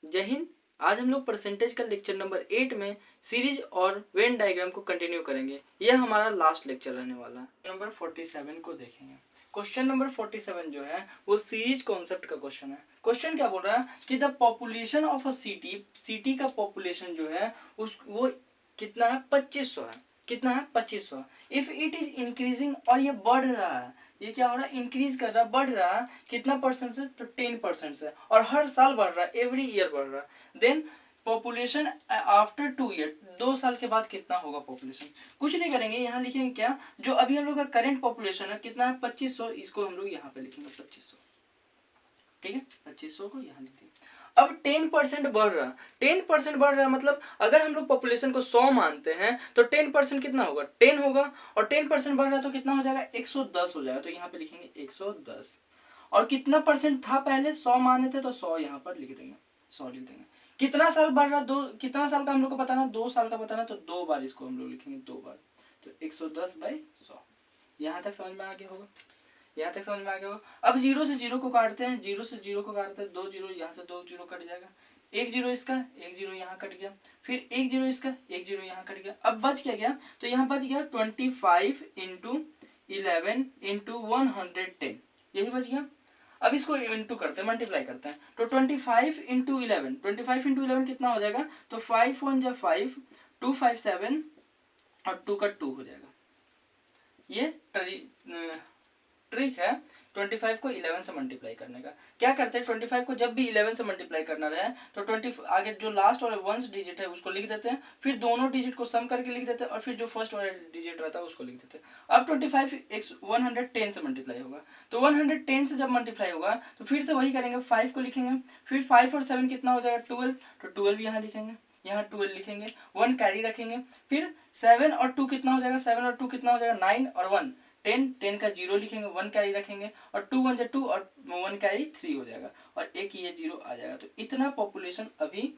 जय हिंद। आज हम लोग परसेंटेज का लेक्चर नंबर 8 में सीरीज और वेन डायग्राम को कंटिन्यू करेंगे। यह हमारा लास्ट लेक्चर रहने वाला है। नंबर 47 को देखेंगे। क्वेश्चन नंबर 47 जो है वो सीरीज कॉन्सेप्ट का क्वेश्चन है। क्वेश्चन क्या बोल रहा है कि the population of a city का पॉपुलेशन जो है वो कितना है, 2500 है। कितना है, 2500। इफ इट इज इंक्रीजिंग, और ये बढ़ रहा है, ये क्या हो रहा है, इंक्रीज कर रहा है, बढ़ रहा है। कितना परसेंट से, तो 10% से, और हर साल बढ़ रहा है, एवरी ईयर बढ़ रहा है। देन पॉपुलेशन आफ्टर 2 ईयर, 2 साल के बाद कितना होगा पॉपुलेशन। कुछ नहीं करेंगे, यहाँ लिखेंगे क्या, जो अभी हम लोग का करंट पॉपुलेशन है कितना है, 2500, इसको हम लोग यहाँ पे लिखेंगे 2500। ठीक है, 2500 को यहाँ लिख देंगे। अब 10% बढ़ रहा, 10% बढ़ रहा मतलब अगर हम लोग पॉपुलेशन को 100 मानते हैं तो 10% कितना होगा, 10 होगा, और 10% बढ़ रहा तो कितना हो जाएगा, 110 हो जाएगा। तो यहाँ पे लिखेंगे 110। और कितना परसेंट था पहले, 100 माने थे तो 100 यहाँ पर लिख देंगे, 100 लिख देंगे। कितना साल बढ़ रहा, कितना साल का हम लोग को बताना, 2 साल का बताना, तो 2 बार इसको हम लोग लिखेंगे, 2 बार। तो 110/100। यहाँ तक समझ में आ गया होगा, यहाँ तक समझ में आ गया होगा। अब 0 से 0 को काटते हैं, 0 से 0 को काटते हैं, 2 0, यहाँ से 2 0 कट जाएगा, 1 0 इसका, 1 0 यहाँ कट गया, फिर 1 0 इसका, 1 0 यहाँ कट गया। अब बच क्या गया, तो यहाँ बच गया 25 × 11 × 110, यही बच गया। अब इसको इंटू करते हैं, मल्टीप्लाई करते हैं, तो 25 × 11, 25 × 11 कितना हो जाएगा, तो 5 1 जा 5, 2 5 7, और 2 का 2 हो जाएगा। ये ट्रिक है 25 को 11 से मल्टीप्लाई करने का। क्या करते हैं, 25 को जब भी 11 से मल्टीप्लाई करना रहे तो 20 आगे जो लास्ट वाला 1 डिजिट है उसको लिख देते हैं, फिर दोनों डिजिट को सम करके लिख देते हैं, और फिर जो फर्स्ट वाला डिजिट रहता है उसको लिख देते हैं। अब 25 110 से मल्टीप्लाई होगा, तो 110 से जब मल्टीप्लाई होगा तो फिर से वही करेंगे, 5 को लिखेंगे, फिर 5 और 7 कितना हो जाएगा, 12, तो 12 यहाँ लिखेंगे, यहाँ 12 लिखेंगे, 1 कैरी रखेंगे, फिर 7 और 2 कितना हो जाएगा, 7 और 2 कितना हो जाएगा, 9, और 1 10, 10 का 0 लिखेंगे, 1 कैरी रखेंगे, और 2 1 जा 2, और 1 कैरी 3 हो जाएगा, और एक ये 0 आ जाएगा। तो इतना पॉपुलेशन अभी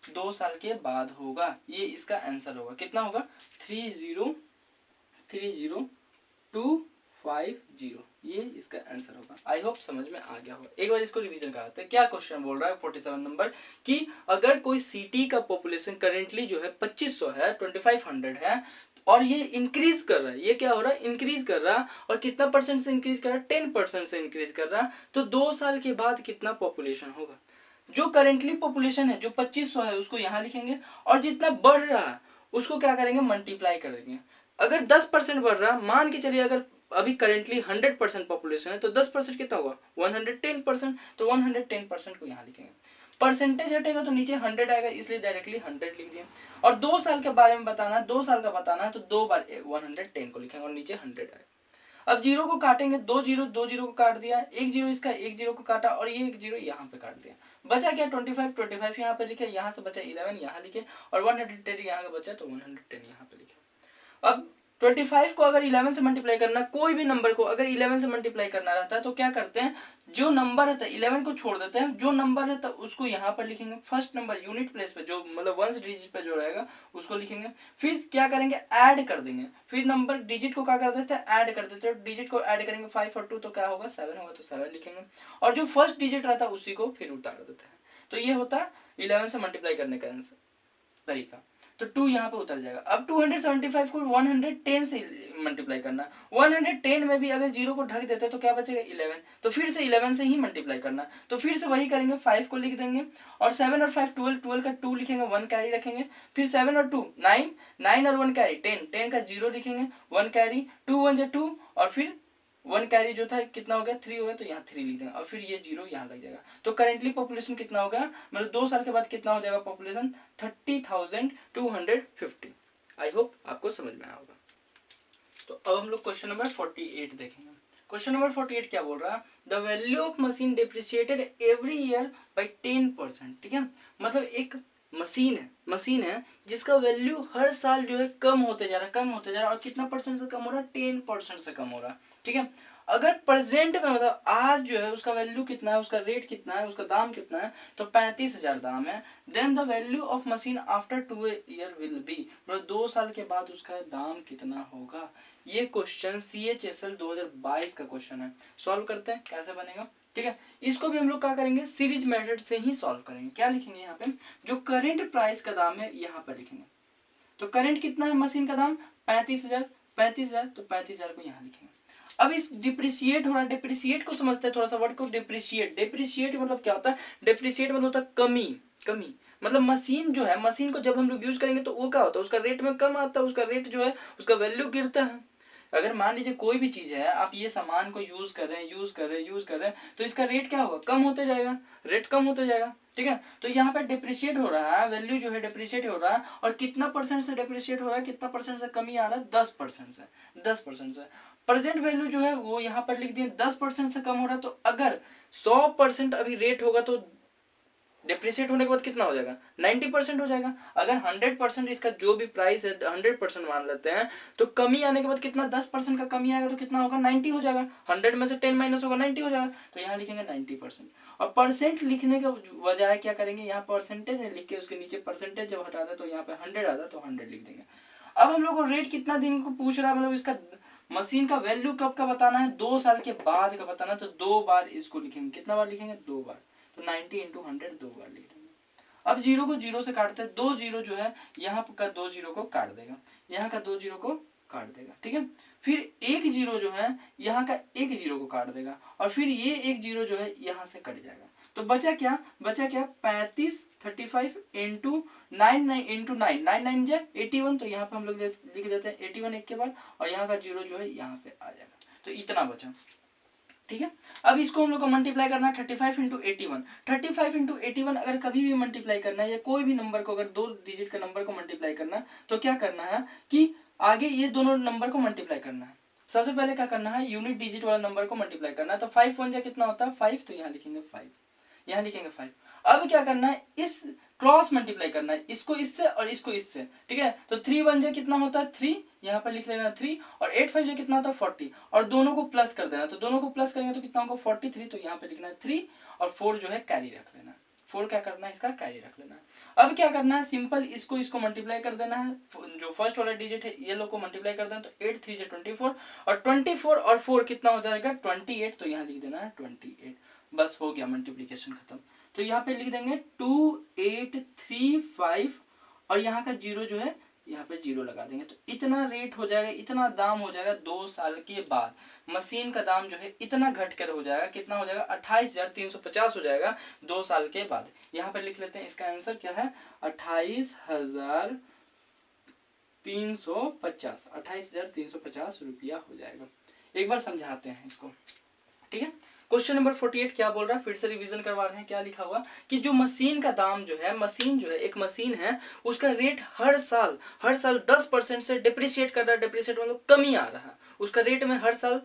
2 साल के बाद होगा। ये इसका आंसर होगा, कितना होगा, 3030250, ये इसका आंसर होगा। आई होप समझ में आ गया होगा। एक बार इसको रिवीजन कराते हैं। क्या क्वेश्चन बोल रहा है 47 नंबर, कि अगर कोई सिटी का पॉपुलेशन करेंटली जो है 2500 है, 2500 है, और ये इंक्रीज कर रहा है, ये क्या हो रहा है, इंक्रीज कर रहा है, और कितना परसेंट से इंक्रीज कर रहा है, 10% से इंक्रीज कर रहा है, तो 2 साल के बाद कितना पॉपुलेशन होगा। जो करेंटली पॉपुलेशन है जो 2500 है उसको यहाँ लिखेंगे, और जितना बढ़ रहा है उसको क्या करेंगे, मल्टीप्लाई कर देंगे। अगर 10% बढ़ रहा, मान के चलिए अगर अभी करेंटली 100% पॉपुलेशन है तो 10% कितना होगा, 110%, तो 110% को यहाँ लिखेंगे। परसेंटेज हटेगा तो नीचे 100 आएगा, इसलिए डायरेक्टली 100 लिख दिया। और 2 साल के बारे में बताना है, 2 साल का बताना है, तो 2 बार 110 को लिखेंगे, और नीचे 100 आएगा। अब 0 को काटेंगे, 2 0, 2 0 को काट दिया, 1 0 इसका, 1 0 को काटा, और ये 1 0 यहाँ पे काट दिया। बचा क्या, 25, 25 यहाँ पे लिखे, यहाँ से बचा 11 यहाँ लिखे, और 110 यहाँ का बचा, तो 110 यहाँ पे लिखे। अब 25 को अगर 11 से मल्टीप्लाई करना, कोई भी नंबर को अगर 11 से मल्टीप्लाई करना रहता है तो क्या करते हैं, जो नंबर रहता है 11 को छोड़ देते हैं, जो नंबर रहता है उसको यहाँ पर लिखेंगे, फर्स्ट नंबर यूनिट प्लेस पे, जो मतलब 1 डिजिट पे जो रहेगा उसको लिखेंगे, फिर क्या करेंगे, ऐड कर देंगे, फिर नंबर डिजिट को क्या कर देते हैं, ऐड कर देते हैं, डिजिट को ऐड करेंगे, 5 और 2 तो क्या होगा, 7 होगा, तो 7 लिखेंगे, और जो फर्स्ट डिजिट रहता है उसी को फिर उतार देते हैं। तो ये होता है 11 से मल्टीप्लाई करने का तरीका। तो 2 यहाँ पे उतर जाएगा। अब 275 को 110 से मल्टीप्लाई करना, 110 में भी अगर 0 को ढक देते तो क्या बचेगा, 11, तो फिर से 11 से ही मल्टीप्लाई करना, तो फिर से वही करेंगे, 5 को लिख देंगे, और 7 और 5 12, 12 का 2 लिखेंगे, 1 कैरी रखेंगे, फिर 7 और 2 9, 9 और 1 कैरी 10, 10 का 0 लिखेंगे, 1 कैरी, 2 1 जा 2, और फिर 1 कैरी जो था कितना हो गया, 3 हो गया, तो यहाँ 3 लिख देंगे, और फिर ये 0 यहाँ लग जाएगा। तो करेंटली पॉपुलेशन कितना होगा, मतलब 2 साल के बाद कितना हो जाएगा पॉपुलेशन, 30,250। आई होप आपको समझ में आया होगा। तो अब हम लोग क्वेश्चन नंबर 48 देखेंगे। क्वेश्चन नंबर 48 क्या बोल रहा है, the value of machine depreciated every year by 10%। ठीक है, मतलब एक मशीन है जिसका वैल्यू हर साल जो है कम होते जा रहा है, और कितना परसेंट से कम हो रहा है, 10% से कम हो रहा है। ठीक है, अगर प्रेजेंट में मतलब आज जो है उसका वैल्यू कितना है, उसका रेट कितना है, उसका दाम कितना है, तो 35,000 दाम है। Then the value of machine after 2 year will be, मतलब 2 साल के बाद उसका दाम कितना होगा। ये क्वेश्चन CHSL 2022 का क्वेश्चन है। सॉल्व करते हैं, कैसे बनेगा ठीक है। इसको भी हम लोग क्या करेंगे, सीरीज मेथड से ही सॉल्व करेंगे। क्या लिखेंगे यहाँ पे, जो करंट प्राइस का दाम है यहाँ पर लिखेंगे। तो करंट कितना है मशीन का दाम 35,000, 35,000 तो 35,000 को यहाँ लिखेंगे। अब इस डिप्रिशिएट हो रहा है, डिप्रिशिएट को समझते हैं थोड़ा सा वर्ड को। डिप्रिशिएट, डिप्रिशिएट मतलब क्या होता है, डिप्रिशिएट मतलब होता है कमी, कमी मतलब मशीन जो है, मशीन को जब हम लोग यूज करेंगे तो वो क्या होता है, उसका रेट में कम आता है, उसका रेट जो है उसका वैल्यू गिरता है। अगर मान लीजिए कोई भी चीज है, आप ये सामान को यूज कर रहे हैं, यूज कर रहे हैं, यूज कर रहे हैं, तो इसका रेट क्या होगा, कम होते जाएगा, रेट कम होते जाएगा। ठीक है, तो यहाँ पे डिप्रिशिएट हो रहा है, वैल्यू जो है डिप्रिशिएट हो रहा है, और कितना परसेंट से डिप्रिशिएट हो रहा है, कितना परसेंट से कमी आ रहा है, 10% से, 10% से। प्रेजेंट वैल्यू जो है वो यहाँ पर लिख दिए 10% से कम हो रहा है। तो अगर 100% अभी रेट होगा तो डिप्रिशिएट होने के बाद कितना हो जाएगा, 90% हो जाएगा। अगर 100% इसका जो भी प्राइस है 100% मान लेते हैं, तो कमी आने के बाद कितना, 10% का कमी आएगा तो कितना होगा, 90 हो जाएगा। 100 में से 10 माइनस होगा, 90 हो जाएगा। तो यहाँ लिखेंगे 90%। और परसेंट लिखने के बजाय क्या करेंगे, यहाँ परसेंटेज लिख के उसके नीचे परसेंटेज जब हटा दे तो यहाँ पे 100 आता है तो 100 लिख देंगे। अब हम लोग को रेट कितना दिन को पूछ रहा है, मतलब इसका मशीन का वैल्यू कब का बताना है, 2 साल के बाद का बताना है। तो 2 बार इसको लिखेंगे, कितना बार लिखेंगे, 2 बार। तो 90 × 100 2 बार लिख देंगे। अब जीरो को जीरो से काटते हैं, 2 जीरो जो है यहाँ का 2 जीरो को काट देगा, यहाँ का 2 जीरो को काट देगा। ठीक है, फिर 1 जीरो जो है यहाँ का 1 जीरो को काट देगा, और फिर ये 1 जीरो जो है यहाँ से कट जाएगा। तो बचा क्या, बचा क्या, 35 35 × 9 × 9 9 9 जा 81। तो यहाँ पे हम लोग लिख देते हैं 81 एक के बाद, और यहाँ का जीरो जो है यहाँ पे आ जाएगा। तो इतना बचा। ठीक है, अब इसको हम लोग को मल्टीप्लाई करना है 35 × 81। 35 × 81 अगर कभी भी मल्टीप्लाई करना है, या कोई भी नंबर को अगर 2 डिजिट का नंबर को मल्टीप्लाई करना है, तो क्या करना है कि आगे ये दोनों नंबर को मल्टीप्लाई करना है। सबसे पहले क्या करना है, यूनिट डिजिट वाला नंबर को मल्टीप्लाई करना है। तो 5 1 कितना होता है, 5। तो यहाँ लिखेंगे 5, यहाँ लिखेंगे 5। अब क्या करना है, इस क्रॉस मल्टीप्लाई करना है, इसको इससे और इसको इससे। ठीक है, तो 3 1 कितना होता है 3, यहाँ पर लिख लेना 3, और 8 5 कितना होता है 40, और दोनों को प्लस कर देना। तो दोनों को प्लस करेंगे तो कितना होगा 43। तो यहाँ पे लिखना है 3, और 4 जो है कैरी रख लेना। 4 क्या करना है, इसका कैरी रख लेना है। अब क्या करना है, सिंपल इसको मल्टीप्लाई कर देना है। जो फर्स्ट वाला डिजिट है ये लोग को मल्टीप्लाई कर देना। तो 8 3 24, और 24 और 4 कितना हो जाएगा 28। तो यहाँ लिख देना है 28। बस हो गया, मल्टीप्लीकेशन खत्म। तो यहाँ पे लिख देंगे 2 8 3 5, और यहाँ का जीरो जो है यहाँ पे जीरो लगा देंगे। तो इतना रेट हो जाएगा, इतना दाम हो जाएगा 2 साल के बाद। मशीन का दाम जो है इतना घट कर हो जाएगा, कितना हो जाएगा 28,350 हो जाएगा 2 साल के बाद। यहाँ पे लिख लेते हैं, इसका आंसर क्या है 28,350, 28,350 रुपया हो जाएगा। एक बार समझाते हैं इसको। ठीक है, क्वेश्चन नंबर 48 क्या बोल रहा है, फिर से रिवीजन करवा रहे हैं। क्या लिखा हुआ कि जो मशीन का दाम जो है, मशीन जो है एक मशीन है, उसका रेट हर साल 10% से डिप्रिशिएट कर रहा है। डिप्रिशिएट मतलब कमी आ रहा है, उसका रेट में हर साल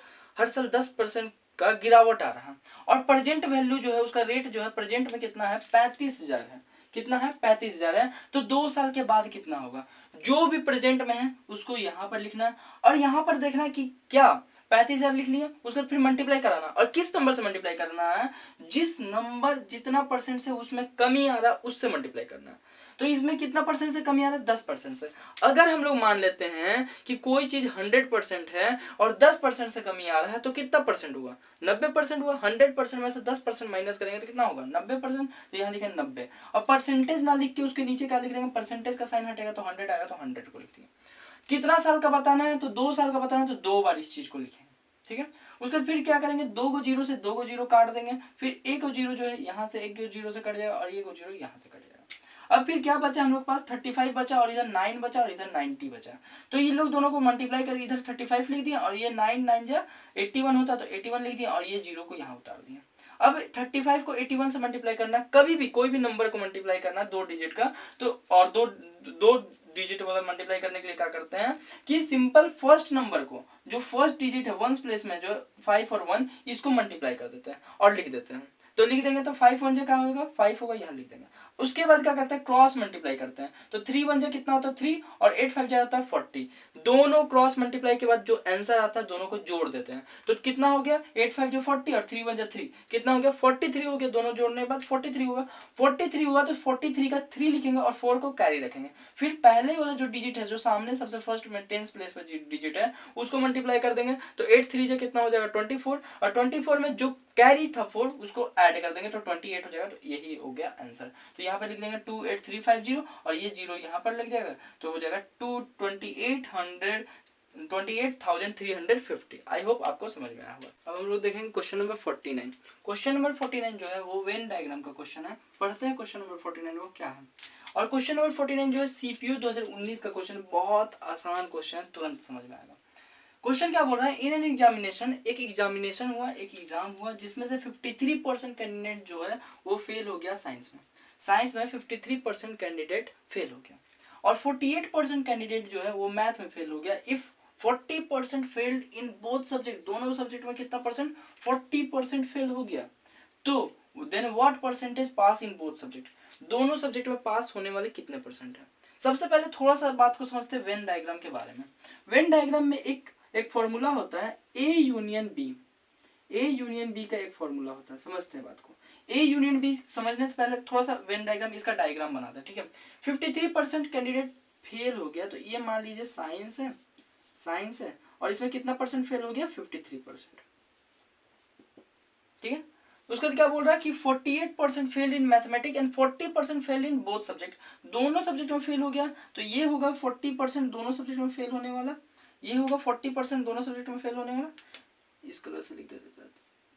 10% का गिरावट आ रहा है। और प्रेजेंट वैल्यू जो है, उसका रेट जो है प्रेजेंट में कितना है 35,000 है। कितना है 35,000 है। तो 2 साल के बाद कितना होगा, जो भी प्रेजेंट में है उसको यहाँ पर लिखना है, और यहाँ पर देखना है कि क्या 35,000 लिख लिया, उसके बाद फिर मल्टीप्लाई कराना। और किस नंबर से मल्टीप्लाई करना है, जिस नंबर जितना परसेंट से उसमें कमी आ रहा है उससे मल्टीप्लाई करना है। तो इसमें कितना परसेंट से कमी आ रहा है 10% से। अगर हम लोग मान लेते हैं कि कोई चीज 100% है और 10% से कमी आ रहा है, तो कितना परसेंट हुआ 90% हुआ। 100% में से 10% माइनस करेंगे तो कितना होगा 90%। तो यहाँ लिखेंगे 90, और परसेंटेज ना लिख के उसके नीचे क्या लिख देंगे, परसेंटेज का साइन हटेगा तो 100 आएगा, तो 100 को लिख देंगे। कितना साल का बताना है, तो 2 साल का बताना है, तो 2 बार इस चीज को लिखेंगे। ठीक है, उसके बाद फिर क्या करेंगे, 2 को जीरो से 2 को जीरो काट देंगे, फिर 1 को जीरो जो है यहाँ से 1 को जीरो से कट जाएगा, और 1 को जीरो यहाँ से कट जाएगा। अब फिर क्या बचा हम लोग पास 35 बचा, और इधर 9 बचा, और इधर 90 बचा। तो ये लोग दोनों को मल्टीप्लाई करके इधर 35 लिख दिया, और ये 9 9 जा 81 होता, तो 81 लिख दिया, और ये जीरो को यहाँ उतार दिया। अब 35 को 81 से मल्टीप्लाई करना, कभी भी कोई भी नंबर को मल्टीप्लाई करना 2 डिजिट का, तो और दो डिजिट वाला मल्टीप्लाई करने के लिए क्या करते हैं कि सिंपल फर्स्ट नंबर को, जो फर्स्ट डिजिट है वंस प्लेस में जो 5 और 1, इसको मल्टीप्लाई कर देते हैं और लिख देते हैं। तो लिख देंगे तो 5 1 क्या होगा 5 होगा, यहाँ लिख देंगे। उसके बाद क्या करते हैं, क्रॉस मल्टीप्लाई करते हैं। तो 3 1 कितना होता है 3, और 8 5 होता है 40। दोनों क्रॉस मल्टीप्लाई के बाद जो आंसर आता है दोनों को जोड़ देते हैं। तो कितना हो गया 8 5 जो 40, और 3 1 3 कितना हो गया 43 हो गया। दोनों जोड़ने के बाद 43 होगा। 43 हुआ तो 43 का 3 लिखेंगे और 4 को कैरी रखेंगे। फिर पहले वाला जो डिजिट है, जो सामने सबसे फर्स्ट में 10th प्लेस पर डिजिट है, उसको मल्टीप्लाई कर देंगे। तो 8 3 कितना हो जाएगा 24, और 24 में जो कैरी था 4, उसको ऐड कर देंगे तो 28 हो जाएगा। तो यही हो गया आंसर। तो यहाँ पे लिख देंगे 28350 और ये 0 यहाँ पर लग जाएगा तो हो जाएगा 28,350। आई होप आपको समझ में आया होगा। अब हम लोग देखेंगे क्वेश्चन नंबर 49। क्वेश्चन नंबर 49 जो है वो वेन डायग्राम का क्वेश्चन है। पढ़ते हैं क्वेश्चन नंबर 49 वो क्या है। और क्वेश्चन नंबर 49 जो है सीपीयू 2019 का क्वेश्चन, बहुत आसान क्वेश्चन है, तुरंत समझ में आएगा। क्वेश्चन क्या बोल रहा है, इन एन एग्जामिनेशन, एक एग्जामिनेशन हुआ, एक एग्जाम हुआ जिसमें से 53% कैंडिडेट जो है वो फेल हो गया साइंस में। साइंस में 53% कैंडिडेट फेल हो गया और 48% कैंडिडेट जो है वो मैथ में फेल हो गया। If 40% failed in both subject, दोनों सब्जेक्ट में कितना परसेंट, 40% फेल हो गया, तो then what percentage pass in both subject, दोनों सब्जेक्ट में पास होने वाले कितने परसेंट है। सबसे पहले थोड़ा सा बात को समझते हैं वेन डायग्राम के बारे में। वेन डायग्राम में एक फॉर्मूला होता है A union B. A union B का एक फॉर्मूला होता है, समझते हैं बात को। ए यूनियन बी समझने से पहले थोड़ा सा वेन डायग्राम, इसका डायग्राम बनाता है, ठीक है। 53% कैंडिडेट फेल हो गया, तो ये मान लीजिए साइंस है, साइंस है, और इसमें कितना परसेंट फेल हो गया, 53%, ठीक है। उसके बाद क्या बोल रहा है कि 48% fail in mathematics and 40% fail in both subject, दोनों सब्जेक्ट में फेल हो गया। तो ये होगा 40% दोनों सब्जेक्ट में फेल होने वाला, ये होगा 40% दोनों सब्जेक्ट में फेल होने वाला। इस कलर से लिख देते हैं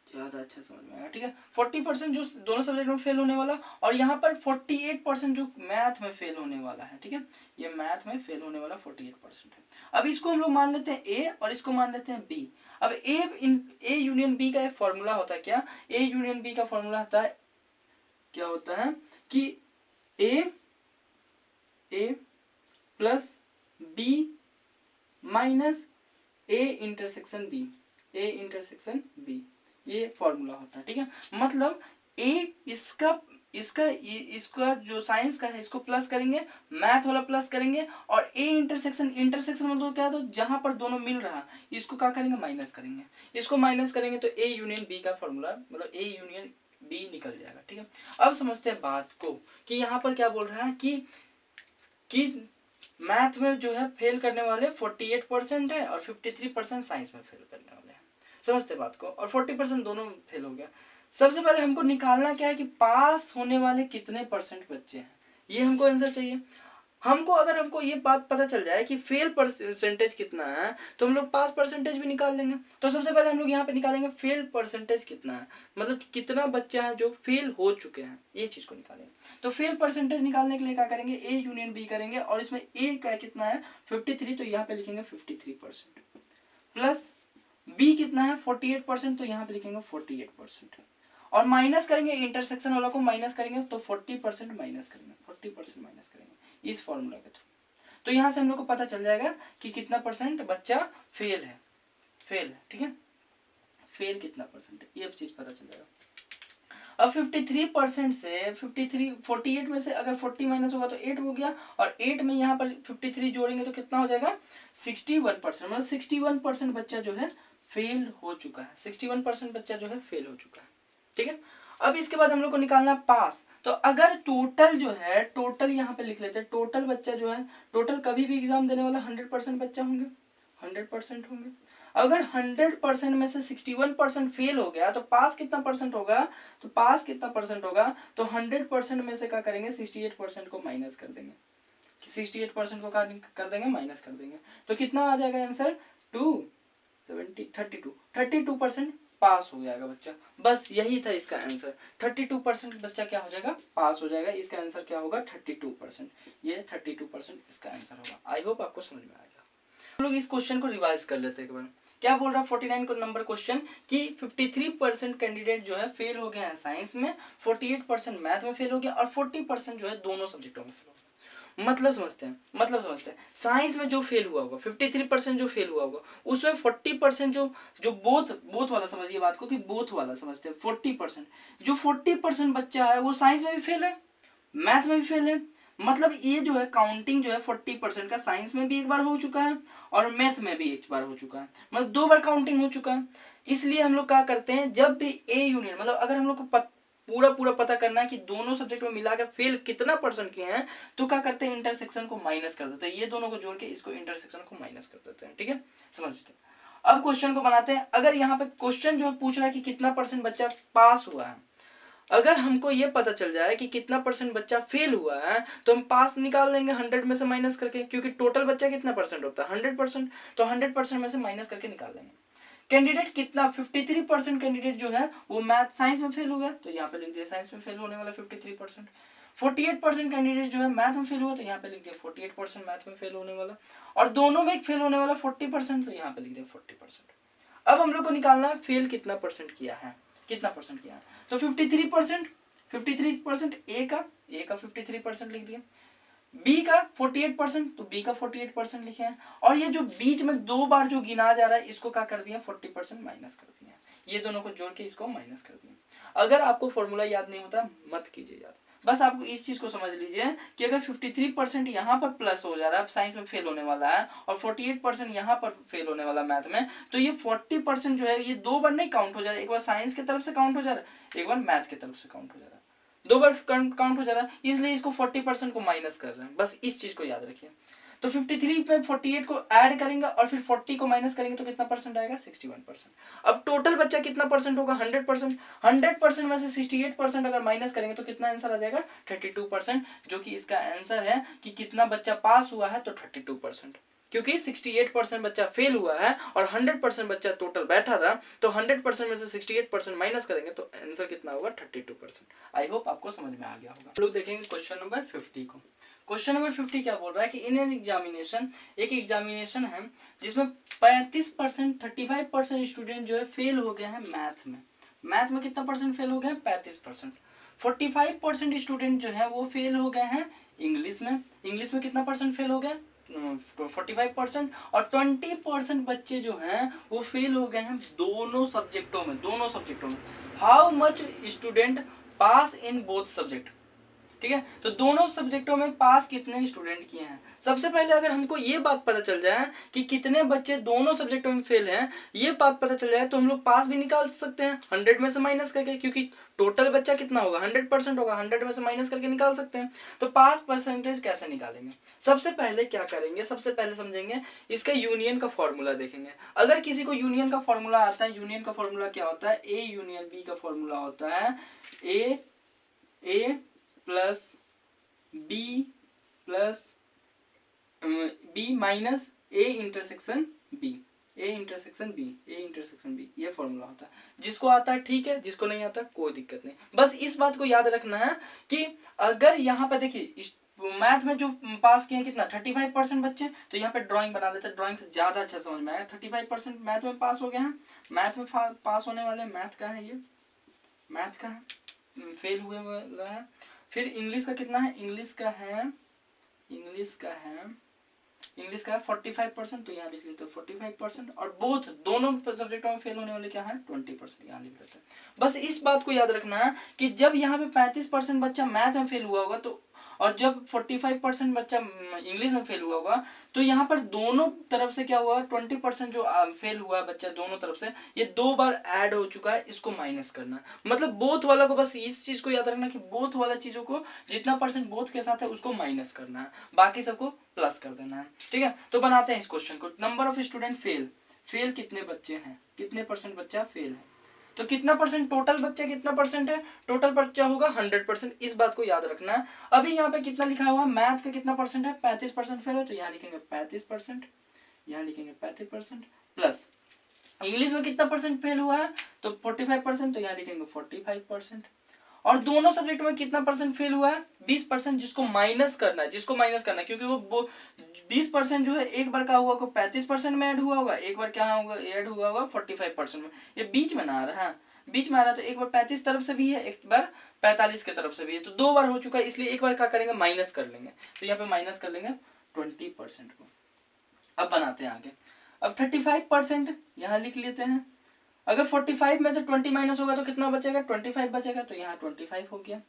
ज्यादा अच्छा समझ में आएगा, ठीक है। 40% जो दोनों सब्जेक्ट में फेल होने वाला, और यहाँ पर 48% जो मैथ में फेल होने वाला है, ठीक है। ये मैथ में फेल होने वाला 48% है। अब इसको हम लोग मान लेते हैं ए और इसको मान लेते हैं बी। अब ए यूनियन बी का एक फॉर्मूला होता है, क्या, ए यूनियन बी का फॉर्मूला होता है, क्या होता है कि A plus B minus A intersection B, A intersection B, ये फॉर्मूला होता है, ठीक है। मतलब ए इसका जो साइंस का है इसको प्लस करेंगे, मैथ वाला प्लस करेंगे, और ए इंटरसेक्शन मतलब क्या है, तो जहां पर दोनों मिल रहा इसको क्या करेंगे, माइनस करेंगे। इसको माइनस करेंगे तो ए यूनियन बी का फॉर्मूला मतलब ए यूनियन बी निकल जाएगा, ठीक है। अब समझते हैं बात को कि यहाँ पर क्या बोल रहा है कि मैथ में जो है फेल करने वाले 48% है और 53% साइंस में फेल करने वाले हैं, समझते बात को। और 40% दोनों फेल हो गया। सबसे पहले हमको निकालना क्या है कि पास होने वाले कितने परसेंट बच्चे हैं, ये हमको आंसर चाहिए। अगर हमको ये बात पता चल जाए कि फेल परसेंटेज कितना है तो हम लोग पास परसेंटेज भी निकाल लेंगे। तो सबसे पहले हम लोग यहाँ पे निकालेंगे फेल परसेंटेज कितना है, मतलब कितना बच्चा है जो फेल हो चुके हैं, ये चीज को निकालेंगे। तो फेल परसेंटेज निकालने के लिए क्या करेंगे, ए यूनियन बी करेंगे, और इसमें ए का कितना है 53, तो यहाँ पे लिखेंगे 53%, प्लस बी कितना है 48%, तो यहाँ पे लिखेंगे 48%, और माइनस करेंगे इंटरसेक्शन वाला को, माइनस करेंगे तो 40% माइनस करेंगे, 40% माइनस करेंगे इस फॉर्मूला के थ्रू। तो यहाँ से हम लोग को पता चल जाएगा कि कितना परसेंट बच्चा फेल है, ठीक है, फेल कितना परसेंट है, ये चीज पता चल जाएगा। अब 53% से 48 में से अगर 40 माइनस होगा तो 8 हो गया, और 8 में यहाँ पर 53 जोड़ेंगे तो कितना हो जाएगा 61%, मतलब 61% बच्चा जो है फेल हो चुका है, 61% बच्चा जो है फेल हो चुका है, ठीक है। अब इसके बाद हम लोग को निकालना पास। तो अगर टोटल जो है, टोटल यहाँ पे लिख लेते हैं, टोटल बच्चा जो है, टोटल कभी भी एग्जाम देने वाला 100% बच्चा होंगे, 100% होंगे। अगर 100% में से 61% फेल हो गया तो पास कितना परसेंट होगा, तो पास कितना परसेंट होगा, तो 100% में से क्या करेंगे 68% को माइनस कर देंगे, 68% को कर देंगे माइनस कर देंगे, तो कितना आ जाएगा आंसर 32% पास हो जाएगा बच्चा। बस यही था इसका आंसर, 32% बच्चा क्या हो जाएगा, पास हो जाएगा। इसका आंसर क्या होगा 32%, ये 32% इसका आंसर होगा। आई होप आपको समझ में आ गया। हम लोग इस क्वेश्चन को रिवाइज कर लेते हैं एक बार। क्या बोल रहा है 49 को नंबर क्वेश्चन कि 53% कैंडिडेट जो है फेल हो गए हैं साइंस में, 48% मैथ में फेल हो गया, और 40% जो है दोनों सब्जेक्टों में फेल हो गया। मतलब समझते हैं साइंस में जो फेल हुआ होगा 53% जो फेल हुआ होगा, उसमें 40% जो बोथ वाला, समझिए बात को कि बोथ वाला समझते हैं, 40% जो 40% बच्चा है वो साइंस में भी फेल है, मैथ में भी फेल है। मतलब ये जो है काउंटिंग जो है 40% का साइंस में भी एक बार हो चुका है और मैथ में भी एक बार हो चुका है, मतलब 2 बार काउंटिंग हो चुका है। इसलिए हम लोग क्या करते हैं, जब भी ए यूनियन, मतलब अगर हम लोग को पूरा पता करना है कि दोनों सब्जेक्ट में मिलाकर फेल कितना परसेंट किए हैं, तो क्या करते हैं इंटरसेक्शन को माइनस कर देते हैं, ये दोनों को जोड़ के इसको इंटरसेक्शन को माइनस कर देते हैं, ठीक है, समझते हैं। अब क्वेश्चन को बनाते हैं। अगर यहाँ पे क्वेश्चन जो पूछ रहा है कि कितना % बच्चा पास हुआ है, अगर हमको ये पता चल जाए कि कितना % बच्चा फेल हुआ है तो हम पास निकाल देंगे 100 में से माइनस करके, क्योंकि टोटल बच्चा कितना % होता है 100%, तो 100% में से माइनस करके निकाल देंगे। कैंडिडेट कितना 53% कैंडिडेट जो है वो मैथ साइंस में फेल हुआ, तो यहाँ पे लिख दिया साइंस में फेल होने वाला 53%। 48% कैंडिडेट जो है मैथ में फेल हुआ, तो यहाँ पे लिख दिया 48% मैथ में फेल होने वाला, और दोनों में फेल होने वाला 40%, तो यहाँ पे लिख दिया 40%। अब हम लोग को निकालना है फेल कितना % किया है, कितना % किया है, तो 53%, 53% ए का 53% लिख दिया, बी का 48%, तो बी का 48% लिखे हैं, और ये जो बीच में 2 बार जो गिना जा रहा है इसको क्या कर दिया 40% माइनस कर दिया, ये दोनों को जोड़ के इसको माइनस कर दिया। अगर आपको फॉर्मूला याद नहीं होता मत कीजिए याद, बस आपको इस चीज को समझ लीजिए कि अगर 53% यहाँ पर प्लस हो जा रहा है, साइंस में फेल होने वाला है, और 48% यहाँ पर फेल होने वाला मैथ में, तो ये 40% जो है ये 2 बार नहीं काउंट हो जा रहा है, एक बार साइंस की तरफ से काउंट हो जा रहा है, एक बार मैथ की तरफ से काउंट हो जा रहा है, 2 बार काउंट हो जा रहा है, इसलिए इसको 40% को माइनस कर रहे हैं, बस इस चीज को याद रखिए। तो 53 पे 48 को ऐड करेंगे और फिर 40 को माइनस करेंगे तो कितना % आएगा 61%। अब टोटल बच्चा कितना % होगा 100%, 100% में से 68% अगर माइनस करेंगे तो कितना आंसर आ जाएगा 32%, जो कि इसका आंसर है कि कितना बच्चा पास हुआ है तो 32%, क्योंकि 68% बच्चा फेल हुआ है और 100% बच्चा टोटल बैठा था, तो 100% में से 68% माइनस करेंगे तो आंसर कितना होगा 32%। आई होप आपको समझ में आ गया होगा। लोग देखेंगे क्वेश्चन नंबर 50 को। क्वेश्चन नंबर 50 क्या बोल रहा है कि इन एन एग्जामिनेशन, एक एग्जामिनेशन है जिसमें 35% 35% स्टूडेंट जो है फेल हो गए हैं मैथ में। मैथ में कितना % फेल हो गए हैं 35%। 45% स्टूडेंट जो है वो फेल हो गए हैं इंग्लिश में। इंग्लिश में कितना % फेल हो गए 45%, और 20% बच्चे जो हैं वो फेल हो गए हैं दोनों सब्जेक्टों में, दोनों सब्जेक्टों में। How much student pass in both subject, ठीक है, तो दोनों सब्जेक्टों में पास कितने स्टूडेंट किए हैं। सबसे पहले अगर हमको ये बात पता चल जाए कि कितने बच्चे दोनों सब्जेक्टों में फेल हैं, ये बात पता चल जाए तो हम लोग पास भी निकाल सकते हैं 100 में से माइनस करके, क्योंकि टोटल बच्चा कितना होगा 100% होगा, 100 में से माइनस करके निकाल सकते हैं। तो पास परसेंटेज कैसे निकालेंगे, सबसे पहले क्या करेंगे, सबसे पहले समझेंगे इसका यूनियन का फॉर्मूला देखेंगे। अगर किसी को यूनियन का फॉर्मूला आता है, यूनियन का फॉर्मूला क्या होता है, ए यूनियन बी का फॉर्मूला होता है A plus B plus B minus A intersection B, A intersection B, A intersection B, ये फॉर्मूला होता है। जिसको आता है ठीक है, जिसको नहीं आता कोई दिक्कत नहीं। बस इस बात को याद रखना है कि अगर यहाँ पे देखिए मैथ में जो पास किए कितना 35% बच्चे, तो यहाँ पे ड्राइंग बना लेते हैं, ड्राइंग से ज्यादा अच्छा समझ में आया। 35% मैथ में पास हो गए हैं, मैथ में पास होने वाले, मैथ का है ये, मैथ का है फेल हुए वाला है। फिर इंग्लिश का कितना है, इंग्लिश का है 45%, तो यहाँ लिख लेते हैं 45%, और बोथ दोनों सब्जेक्टों में फेल होने वाले क्या है 20%, यहाँ लिख देते हैं। बस इस बात को याद रखना है कि जब यहाँ पे 35% बच्चा मैथ में फेल हुआ होगा तो, और जब 45% बच्चा इंग्लिश में फेल हुआ होगा, तो यहाँ पर दोनों तरफ से क्या हुआ 20% जो फेल हुआ है बच्चा दोनों तरफ से, ये 2 बार ऐड हो चुका है, इसको माइनस करना है। मतलब बोथ वाला को, बस इस चीज को याद रखना कि बोथ वाला चीजों को जितना % बोथ के साथ है उसको माइनस करना है, बाकी सबको प्लस कर देना है। ठीक है, तो बनाते हैं इस क्वेश्चन को। नंबर ऑफ स्टूडेंट फेल कितने बच्चे हैं, कितने % बच्चा फेल है, तो कितना %, टोटल बच्चा कितना % है, टोटल बच्चा होगा 100%, इस बात को याद रखना है। अभी यहाँ पे कितना लिखा हुआ, मैथ का कितना % है 35% फेल है, तो यहाँ लिखेंगे 35%, यहाँ लिखेंगे 35% प्लस इंग्लिश में कितना % फेल हुआ है तो 45%, तो यहाँ लिखेंगे 45%, और दोनों सब्जेक्ट में कितना % फेल हुआ है 20%, जिसको माइनस करना है, जिसको माइनस करना है, क्योंकि वो 20% जो है एक बार का हुआ को 35% में ऐड हुआ होगा, एक बार क्या होगा ऐड हुआ होगा 45% में, ये बीच में ना आ रहा है, बीच में आ रहा है, तो एक बार 35 तरफ से भी है, एक बार 45 के तरफ से भी है, तो 2 बार हो चुका है, इसलिए एक बार क्या करेंगे माइनस कर लेंगे, तो यहाँ पे माइनस कर लेंगे 20% को। अब बनाते हैं आगे। अब 35% यहाँ लिख लेते हैं। अगर 45 में से 20 माइनस होगा तो कितना बचेगा 25 बचेगा, तो यहाँ 25 हो गया।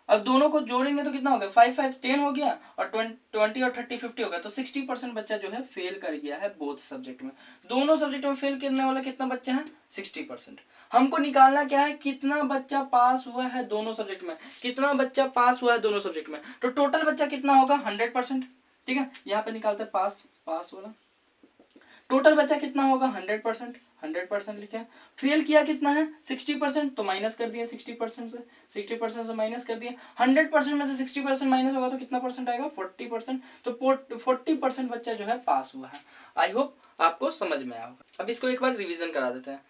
अब दोनों को जोड़ेंगे तो कितना हो गया 5 5 10 हो गया, और 20 और 30 50 हो गया, तो 60% बच्चा जो है फेल कर गया है बोथ सब्जेक्ट में। दोनों सब्जेक्ट में फेल करने वाला कितना बच्चा है 60%। हमको निकालना क्या है, कितना बच्चा पास हुआ है दोनों सब्जेक्ट में, कितना बच्चा पास हुआ है दोनों सब्जेक्ट में, तो टोटल बच्चा कितना होगा 100%। ठीक है, यहाँ पे निकालते हैं पास वाला, टोटल बच्चा कितना होगा 100%, 100% लिखे। फेल किया कितना है 60%, तो माइनस कर दिए 60% से, 60% से माइनस कर दिए। 100% में से 60% माइनस होगा तो कितना परसेंट आएगा 40%, तो 40% बच्चा जो है पास हुआ है। आई होप आपको समझ में आया होगा। अब इसको एक बार रिवीजन करा देते हैं।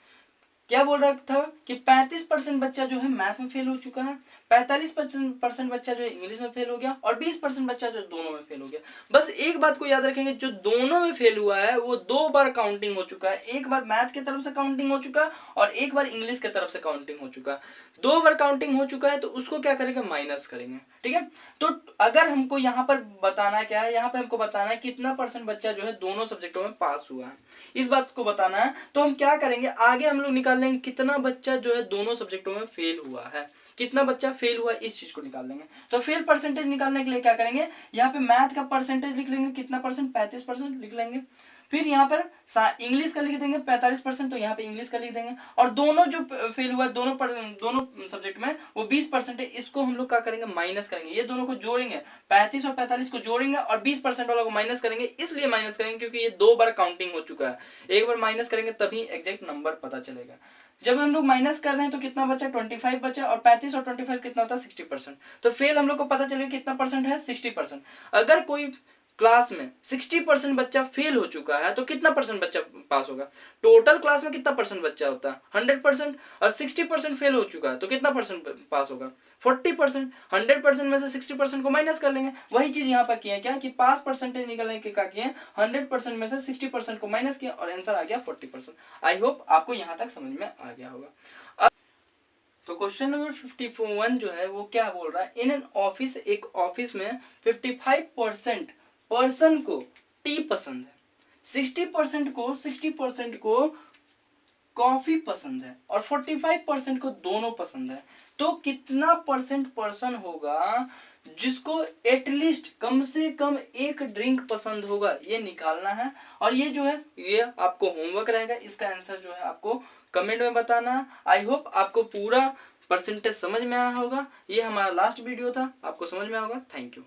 क्या बोल रहा था कि 35% बच्चा जो है मैथ में फेल हो चुका है, 45% बच्चा जो है इंग्लिश में फेल हो गया, और 20% बच्चा जो दोनों में फेल हो गया। बस एक बात को याद रखेंगे, जो दोनों में फेल हुआ है वो 2 बार काउंटिंग हो चुका है। एक बार मैथ की तरफ से काउंटिंग हो चुका है और एक बार इंग्लिश की तरफ से काउंटिंग हो चुका है। 2 बार काउंटिंग हो चुका है तो उसको क्या करेंगे, माइनस करेंगे। ठीक है, तो अगर हमको यहाँ पर बताना क्या है, यहाँ पे हमको बताना है कितना परसेंट बच्चा जो है दोनों सब्जेक्टों में पास हुआ है, इस बात को बताना है। तो हम क्या करेंगे, आगे हम लोग निकाल लेंगे कितना बच्चा जो है दोनों सब्जेक्टों में फेल हुआ है, कितना बच्चा फेल हुआ, इस चीज को निकाल लेंगे। तो फेल परसेंटेज निकालने के लिए क्या करेंगे, यहाँ पे मैथ का परसेंटेज लिख लेंगे, कितना परसेंट 35% लिख लेंगे। फिर यहाँ पर इंग्लिश का लिख देंगे 45%, तो यहाँ पे इंग्लिश का लिख देंगे। और दोनों जो फेल हुआ दोनों सब्जेक्ट में वो 20% है, इसको हम लोग क्या करेंगे, माइनस करेंगे। ये दोनों को जोड़ेंगे, 35 और 45 को जोड़ेंगे और 20% वाला को माइनस करेंगे। इसलिए माइनस करेंगे क्योंकि ये 2 बार काउंटिंग हो चुका है, एक बार माइनस करेंगे तभी एग्जैक्ट नंबर पता चलेगा। जब हम लोग माइनस कर रहे हैं तो कितना बचा 25 बचा, और 35 और 25 कितना होता है 60%। तो फेल हम लोग को पता चलेगा कितना परसेंट है 60%। अगर कोई क्लास में 60% बच्चा फेल हो चुका है तो कितना परसेंट बच्चा पास होगा, टोटल क्लास में कितना परसेंट बच्चा होता है 100%, और 60% फेल हो चुका है तो कितना परसेंट पास होगा 40%। 100% में से 60% को माइनस कर लेंगे। वही चीज यहाँ पर किया क्या कि पास परसेंटेज निकलने के क्या किए, 100% में से 60% को माइनस किया और आंसर आ गया 40%। आई होप आपको यहाँ तक समझ में आ गया होगा। तो क्वेश्चन नंबर 51 जो है वो क्या बोल रहा है, इन एन ऑफिस, एक ऑफिस में 55% पर्सन को टी पसंद है, 60% को कॉफी पसंद है और 45% को दोनों पसंद है। तो कितना परसेंट पर्सन होगा जिसको एटलीस्ट कम से कम एक ड्रिंक पसंद होगा, ये निकालना है। और ये जो है ये आपको होमवर्क रहेगा, इसका आंसर जो है आपको कमेंट में बताना है। आई होप आपको पूरा परसेंटेज समझ में आया होगा। ये हमारा लास्ट वीडियो था, आपको समझ में आया होगा। Thank you.